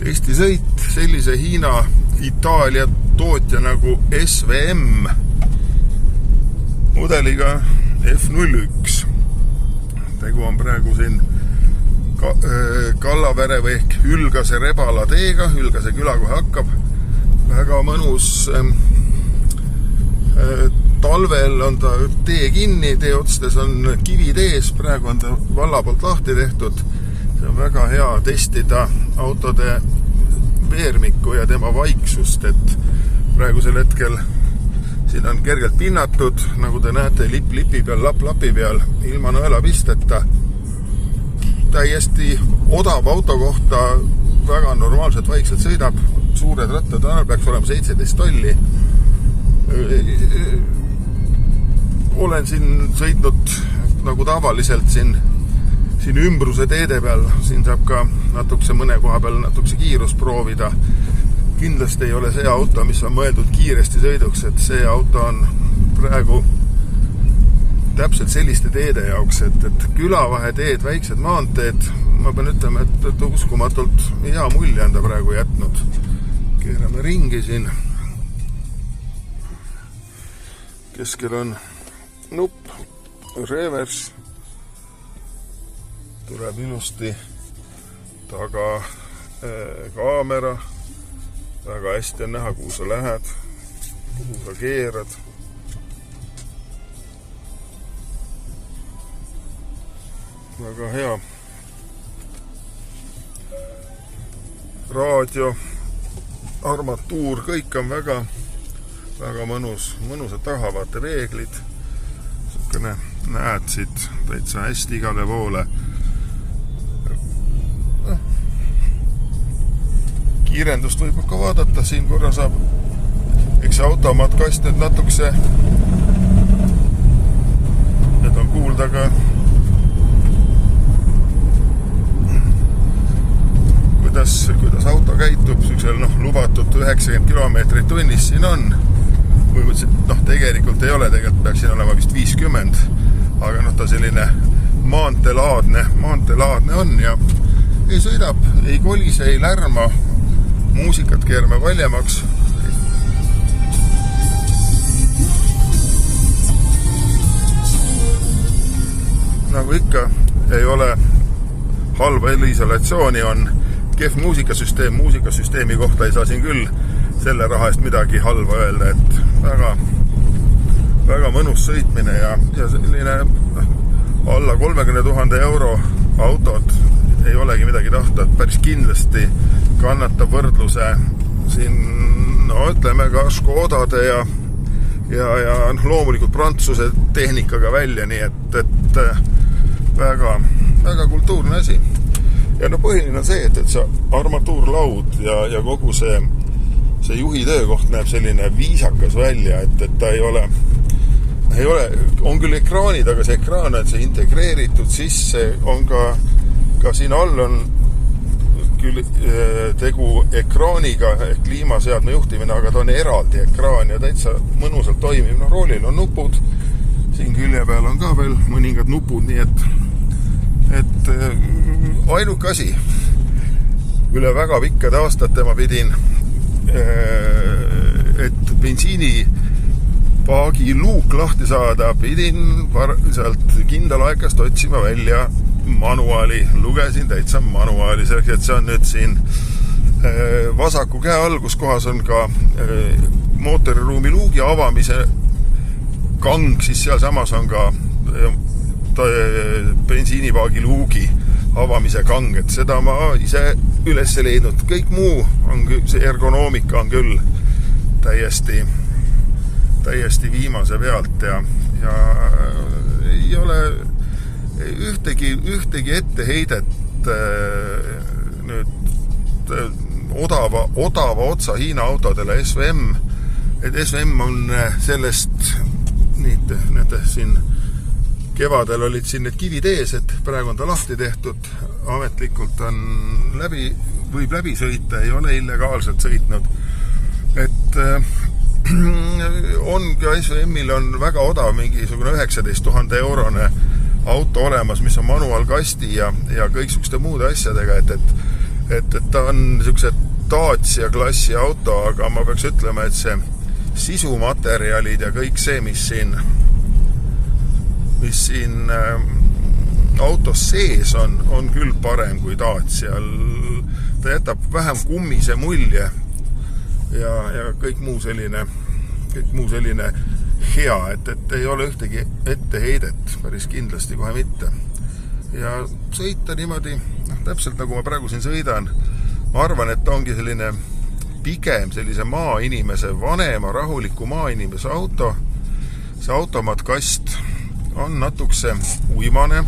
Eesti sõit sellise Hiina Itaalia tootja nagu SVM mudeliga F01. Tegu on praegu siin Kallavere või ehk Hülgase Rebala teega. Hülgase küla kohe hakkab. Väga mõnus. Talvel on ta tee kinni, tee otstes on kivid ees. Praegu on ta valla poolt lahti tehtud. See on väga hea testida autode veermikku ja tema vaiksust, et praegusel hetkel siin on kergelt pinnatud, nagu te näete, lipi peal, lapi peal, ilma nõelapisteta. Täiesti odav auto kohta väga normaalselt vaikselt sõidab. Suured rattad peaks olema 17 tolli. Olen siin sõitnud nagu tavaliselt siin ümbruse teede peal. Siin saab ka natukese mõne koha peal natukese kiirust proovida. Kindlasti ei ole see auto, mis on mõeldud kiiresti sõiduks, et see auto on praegu täpselt selliste teede jaoks, et külavaheteed, väiksed maanteed, ma pean ütlema, et uskumatult hea mulje on ta praegu jätnud. Keerame ringi siin. Keskel on nupp, reverse, tuleb ilusti taga kaamera, väga hästi on näha, kuhu sa lähed, kuhu sa keerad. Väga hea. Raadio, armatuur, kõik on väga mõnus. Mõnusad tahavaate reeglid. Sukene näed siit täitsa hästi igale poole. Kiirendust võib ka vaadata. Siin korra saab üks automaat kast nüüd natukese. Need on kuulda ka kuidas auto käitub, lubatud 90 kilomeetrit tunnis siin on. Tegelikult ei ole, tegelikult peaks siin olema vist 50, aga ta selline maanteelaadne on ja ei sõidab, ei kolise, ei lärma, muusikat keerame valjemaks. Nagu ikka, ei ole halba heliisolatsiooni, on kehv muusikasüsteemi kohta ei saa siin küll selle raha eest midagi halva öelda, et väga mõnus sõitmine ja selline alla 30 000 euro autod ei olegi midagi tahta, et päris kindlasti kannatab võrdluse siin, ütleme ka Škodade ja loomulikult Prantsuse tehnikaga välja, nii et väga kultuurne asi. Ja põhiline on see, et see armatuurlaud ja kogu see juhi töökoht näeb selline viisakas välja, et ta ei ole, on küll ekraanid, aga see ekraan on see integreeritud sisse, on ka siin all on küll tegu ekraaniga, ehk kliimaseadme juhtimine, aga ta on eraldi ekraan ja täitsa mõnusalt toimib. Roolil on nupud, siin külje peal on ka veel mõningad nupud, nii et ainuke asi, üle väga pikkade aastate ma pidin, et bensiinipaagi luuk lahti saada, pidin sealt kindalaekast otsima välja manuaali, lugesin täitsa manuaali, selleks, et see on nüüd siin vasaku käe all, kus kohas on ka mootoriruumi luugi avamise kang, siis seal samas on ka bensiinipaagi luugi avamise kang, et seda ma ise üles leidnud. Kõik muu on see ergonoomika on küll täiesti viimase pealt ja ei ole ühtegi etteheidet nüüd odava otsa Hiina autodele SVM, et SVM on sellest nende siin kevadel olid siin need kivid ees, et praegu on ta lahti tehtud, ametlikult on võib läbi sõita, ei ole illegaalselt sõitnud. Et on ka SVM-il on väga odav, mingisugune 19 000 eurone auto olemas, mis on manuaalkasti ja kõiksuguste muude asjadega, et et ta on niisuguse Dacia klassi auto, aga ma peaks ütlema, et see sisumaterjalid ja kõik see, mis siin autos sees on küll parem kui Dacial. Ta jätab vähem kummise mulje ja kõik muu selline hea, et ei ole ühtegi etteheidet, päris kindlasti kohe mitte. Ja sõita niimoodi, täpselt nagu ma praegu siin sõidan, ma arvan, et ta ongi selline pigem sellise maainimese, vanema, rahuliku maainimese auto. See automatkast on natukse uimane,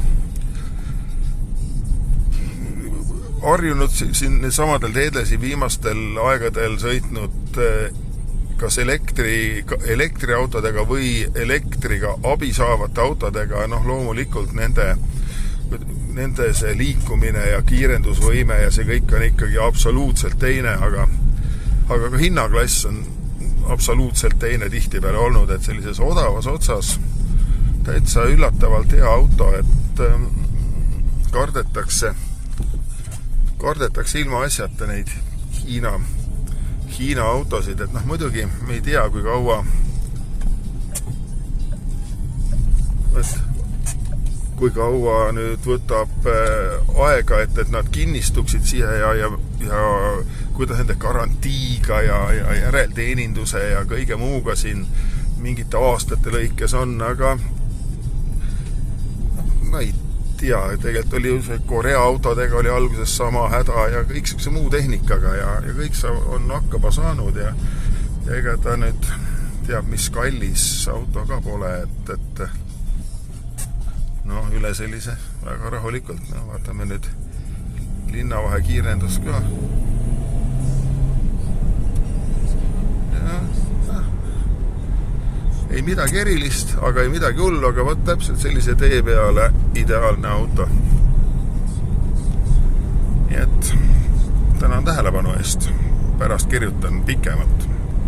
harjunud siin samadel teedlesi viimastel aegadel sõitnud kas elektriautodega või elektriga abi saavate autodega, loomulikult nende see liikumine ja kiirendusvõime ja see kõik on ikkagi absoluutselt teine, aga ka hinnaklass on absoluutselt teine tihtipeale olnud, et sellises odavas otsas täitsa üllatavalt hea auto, et kardetakse ilma asjata neid Hiina autosid, et muidugi me ei tea, kui kaua nüüd võtab aega, et nad kinnistuksid siia ja kuidas nende garantiiga ja järelteeninduse ja kõige muuga siin mingite aastate lõikes on, aga ma ei tea, tegelikult oli see Korea autodega oli alguses sama häda ja kõik see muu tehnikaga ja kõik see on hakkama saanud ja ega ta nüüd teab, mis kallis auto ka pole, et üle sellise väga rahulikult, vaatame nüüd linnavahe kiirendus ka. Ei midagi erilist, aga ei midagi hullu, aga võt täpselt sellise tee peale ideaalne auto. Nii et tänan tähelepanu eest, pärast kirjutan pikemalt.